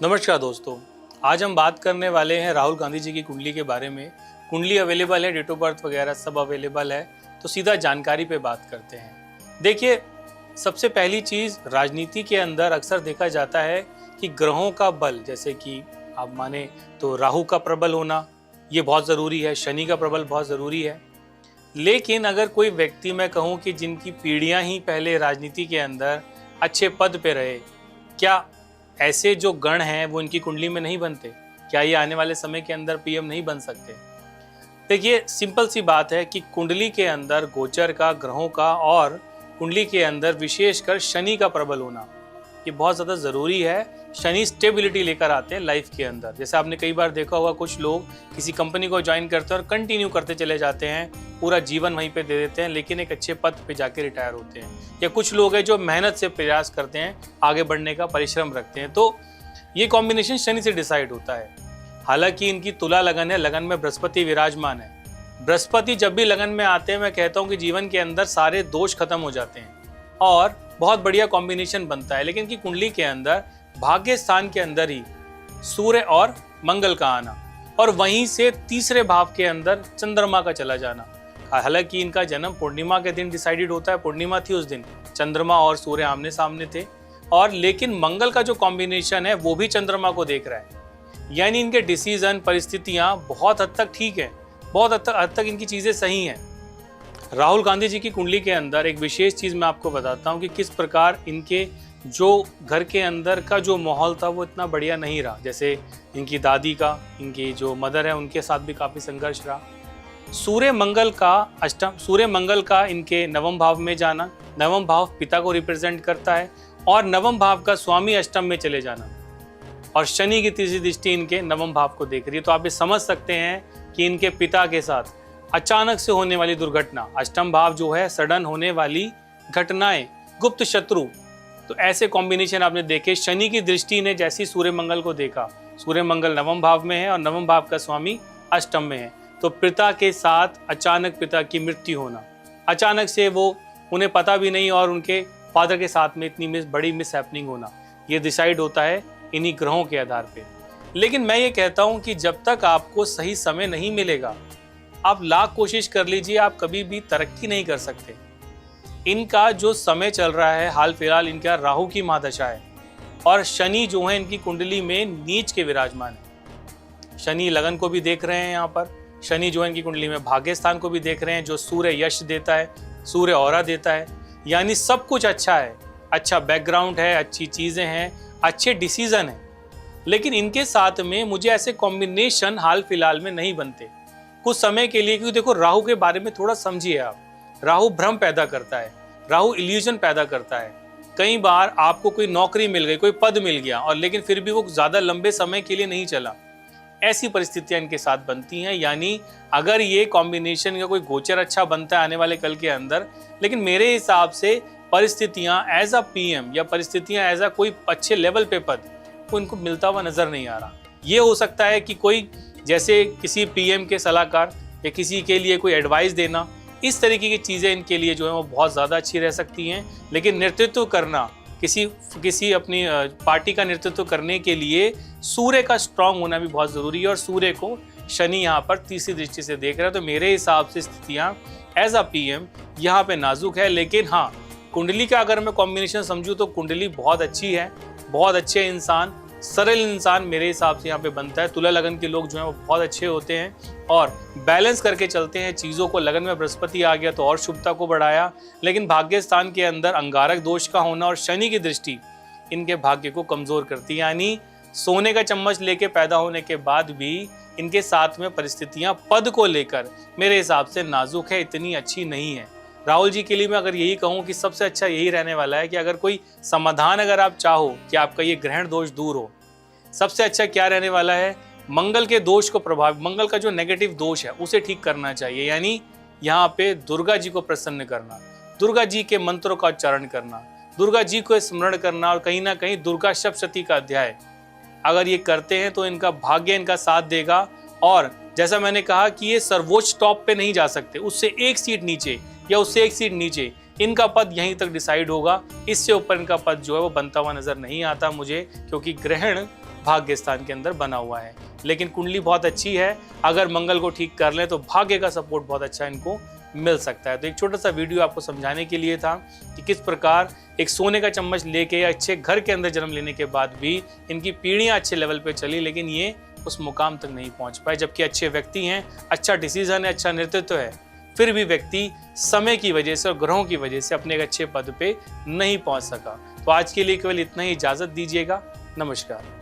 नमस्कार दोस्तों, आज हम बात करने वाले हैं राहुल गांधी जी की कुंडली के बारे में। कुंडली अवेलेबल है, डेट ऑफ बर्थ वगैरह सब अवेलेबल है, तो सीधा जानकारी पे बात करते हैं। देखिए, सबसे पहली चीज़ राजनीति के अंदर अक्सर देखा जाता है कि ग्रहों का बल, जैसे कि आप माने तो राहु का प्रबल होना ये बहुत ज़रूरी है, शनि का प्रबल बहुत ज़रूरी है। लेकिन अगर कोई व्यक्ति मैं कहूँ कि जिनकी पीढ़ियाँ ही पहले राजनीति के अंदर अच्छे पद पे रहे, क्या ऐसे जो गण हैं वो इनकी कुंडली में नहीं बनते? क्या ये आने वाले समय के अंदर पीएम नहीं बन सकते? देखिए, सिंपल सी बात है कि कुंडली के अंदर गोचर का, ग्रहों का और कुंडली के अंदर विशेषकर शनि का प्रबल होना ये बहुत ज़्यादा ज़रूरी है। शनि स्टेबिलिटी लेकर आते हैं लाइफ के अंदर। जैसे आपने कई बार देखा होगा, कुछ लोग किसी कंपनी को ज्वाइन करते हैं और कंटिन्यू करते चले जाते हैं, पूरा जीवन वहीं पे दे देते हैं, लेकिन एक अच्छे पद पे जाके रिटायर होते हैं। या कुछ लोग हैं जो मेहनत से प्रयास करते हैं, आगे बढ़ने का परिश्रम रखते हैं। तो ये कॉम्बिनेशन शनि से डिसाइड होता है। हालांकि इनकी तुला लगन है, लगन में बृहस्पति विराजमान है। बृहस्पति जब भी लगन में आते हैं, मैं कहता हूँ कि जीवन के अंदर सारे दोष खत्म हो जाते हैं और बहुत बढ़िया कॉम्बिनेशन बनता है। लेकिन इनकी कुंडली के अंदर भाग्य स्थान के अंदर ही सूर्य और मंगल का आना और वहीं से तीसरे भाव के अंदर चंद्रमा का चला जाना। हालांकि इनका जन्म पूर्णिमा के दिन डिसाइडेड होता है, पूर्णिमा थी उस दिन, चंद्रमा और सूर्य आमने सामने थे। और लेकिन मंगल का जो कॉम्बिनेशन है वो भी चंद्रमा को देख रहा है, यानी इनके डिसीजन, परिस्थितियां बहुत हद तक ठीक है, बहुत हद तक इनकी चीजें सही हैं। राहुल गांधी जी की कुंडली के अंदर एक विशेष चीज मैं आपको बताता हूँ कि किस प्रकार इनके जो घर के अंदर का जो माहौल था वो इतना बढ़िया नहीं रहा। जैसे इनकी दादी का, इनकी जो मदर है, उनके साथ भी काफी संघर्ष रहा। सूर्य मंगल का इनके नवम भाव में जाना, नवम भाव पिता को रिप्रेजेंट करता है, और नवम भाव का स्वामी अष्टम में चले जाना, और शनि की तीसरी दृष्टि इनके नवम भाव को देख रही है। तो आप ये समझ सकते हैं कि इनके पिता के साथ अचानक से होने वाली दुर्घटना, अष्टम भाव जो है सडन होने वाली घटनाएं, गुप्त शत्रु, तो ऐसे कॉम्बिनेशन आपने देखे। शनि की दृष्टि ने जैसी सूर्य मंगल को देखा, सूर्य मंगल नवम भाव में है और नवम भाव का स्वामी अष्टम में है, तो पिता के साथ अचानक पिता की मृत्यु होना, अचानक से वो उन्हें पता भी नहीं और उनके फादर के साथ में इतनी बड़ी मिस हैपनिंग होना, ये डिसाइड होता है इन्हीं ग्रहों के आधार पे। लेकिन मैं ये कहता हूँ कि जब तक आपको सही समय नहीं मिलेगा, आप लाख कोशिश कर लीजिए, आप कभी भी तरक्की नहीं कर सकते। इनका जो समय चल रहा है हाल फिलहाल, इनका राहु की महादशा है और शनि जो है इनकी कुंडली में नीच के विराजमान है। शनि लगन को भी देख रहे हैं यहाँ पर, शनि जो है इनकी कुंडली में भाग्य स्थान को भी देख रहे हैं, जो सूर्य यश देता है, सूर्य ऑरा देता है, यानी सब कुछ अच्छा है, अच्छा बैकग्राउंड है, अच्छी चीजें हैं, अच्छे डिसीजन है। लेकिन इनके साथ में मुझे ऐसे कॉम्बिनेशन हाल फिलहाल में नहीं बनते कुछ समय के लिए, क्योंकि देखो राहु के बारे में थोड़ा समझिए आप। राहु भ्रम पैदा करता है, राहु इल्यूजन पैदा करता है। कई बार आपको कोई नौकरी मिल गई, कोई पद मिल गया, और लेकिन फिर भी वो ज्यादा लंबे समय के लिए नहीं चला। ऐसी परिस्थितियां इनके साथ बनती हैं। यानी अगर ये कॉम्बिनेशन का कोई गोचर अच्छा बनता है आने वाले कल के अंदर, लेकिन मेरे हिसाब से परिस्थितियां एज अ पीएम या परिस्थितियां एज अ कोई अच्छे लेवल पे पद वो इनको मिलता हुआ नजर नहीं आ रहा। ये हो सकता है कि कोई जैसे किसी पीएम के सलाहकार या किसी के लिए कोई एडवाइस देना, इस तरीके की चीज़ें इनके लिए जो है वो बहुत ज़्यादा अच्छी रह सकती हैं। लेकिन नेतृत्व करना, किसी अपनी पार्टी का नेतृत्व करने के लिए सूर्य का स्ट्रांग होना भी बहुत ज़रूरी है, और सूर्य को शनि यहाँ पर तीसरी दृष्टि से देख रहा है। तो मेरे हिसाब से स्थितियाँ एज अ पीएम यहाँ पे नाजुक है। लेकिन हाँ, कुंडली का अगर मैं कॉम्बिनेशन समझूँ तो कुंडली बहुत अच्छी है, बहुत अच्छे इंसान, सरल इंसान मेरे हिसाब से यहाँ पे बनता है। तुला लगन के लोग जो हैं वो बहुत अच्छे होते हैं और बैलेंस करके चलते हैं चीज़ों को। लगन में बृहस्पति आ गया तो और शुभता को बढ़ाया, लेकिन भाग्य स्थान के अंदर अंगारक दोष का होना और शनि की दृष्टि इनके भाग्य को कमजोर करती है। यानी सोने का चम्मच लेके पैदा होने के बाद भी इनके साथ में परिस्थितियां पद को लेकर मेरे हिसाब से नाजुक है, इतनी अच्छी नहीं है। राहुल जी के लिए मैं अगर यही कहूँ कि सबसे अच्छा यही रहने वाला है कि अगर कोई समाधान अगर आप चाहो कि आपका ये ग्रहण दोष दूर हो, सबसे अच्छा क्या रहने वाला है, मंगल के दोष को प्रभावित, मंगल का जो नेगेटिव दोष है उसे ठीक करना चाहिए। यानी यहाँ पे दुर्गा जी को प्रसन्न करना, दुर्गा जी के मंत्रों का उच्चारण करना, दुर्गा जी को स्मरण करना, और कहीं ना कहीं दुर्गा सप्तशती का अध्याय अगर ये करते हैं तो इनका भाग्य इनका साथ देगा। और जैसा मैंने कहा कि ये सर्वोच्च टॉप पे नहीं जा सकते, उससे एक सीट नीचे या उससे एक सीट नीचे इनका पद यहीं तक डिसाइड होगा। इससे ऊपर इनका पद जो है वो बनता हुआ नजर नहीं आता मुझे, क्योंकि ग्रहण भाग्य स्थान के अंदर बना हुआ है। लेकिन कुंडली बहुत अच्छी है, अगर मंगल को ठीक कर लें तो भाग्य का सपोर्ट बहुत अच्छा इनको मिल सकता है। तो एक छोटा सा वीडियो आपको समझाने के लिए था कि किस प्रकार एक सोने का चम्मच लेके अच्छे घर के अंदर जन्म लेने के बाद भी इनकी पीढ़ियां अच्छे लेवल पे चली, लेकिन ये उस मुकाम तक नहीं पहुंच पाए। जबकि अच्छे व्यक्ति हैं, अच्छा डिसीजन है, अच्छा नेतृत्व है, फिर भी व्यक्ति समय की वजह से और ग्रहों की वजह से अपने एक अच्छे पद पे नहीं पहुंच सका। तो आज के लिए केवल इतना ही, इजाजत दीजिएगा। नमस्कार।